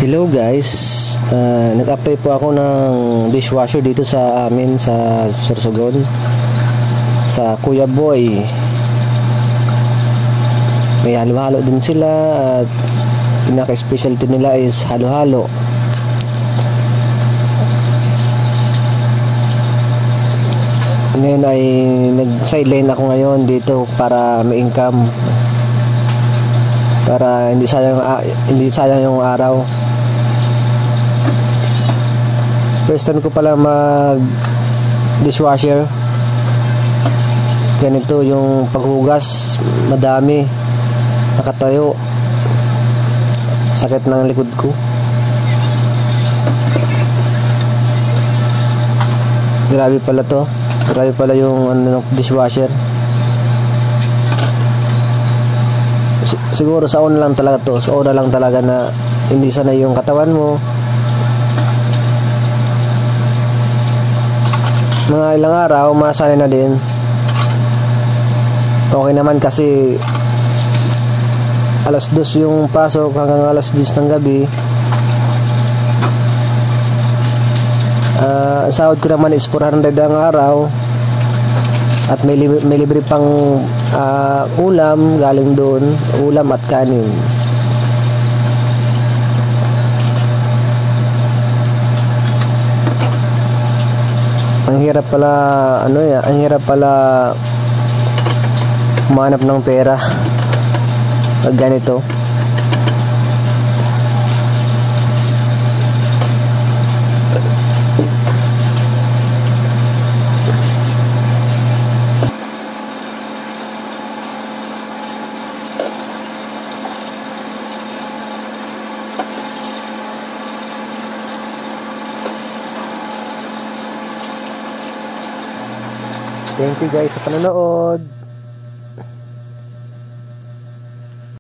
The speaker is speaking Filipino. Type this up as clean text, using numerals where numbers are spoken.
Hello guys, nag-apply po ako ng dishwasher dito sa amin sa Sorsogon sa Kuya Boy. May halo-halo din sila at pinaka-specialty nila is halo-halo. Ngayon ay nag-sideline ako ngayon dito para may income, para hindi sayang yung araw. First time ko pala mag dishwasher. Ganito yung paghugas, madami, nakatayo, sakit ng likod ko. Grabe pala to, grabe pala yung dishwasher. Siguro sa una lang talaga to, sa una lang talaga na hindi sanay yung katawan mo. Mga ilang araw masanay na din. Okay naman kasi alas 2 yung pasok hanggang alas 10 ng gabi. Sahod ko naman is 400 ang araw. At may libre pang ulam galing doon, ulam at kanin. Ang hirap pala ang hirap pala humanap ng pera pag ganito. Thank you guys sa panonood.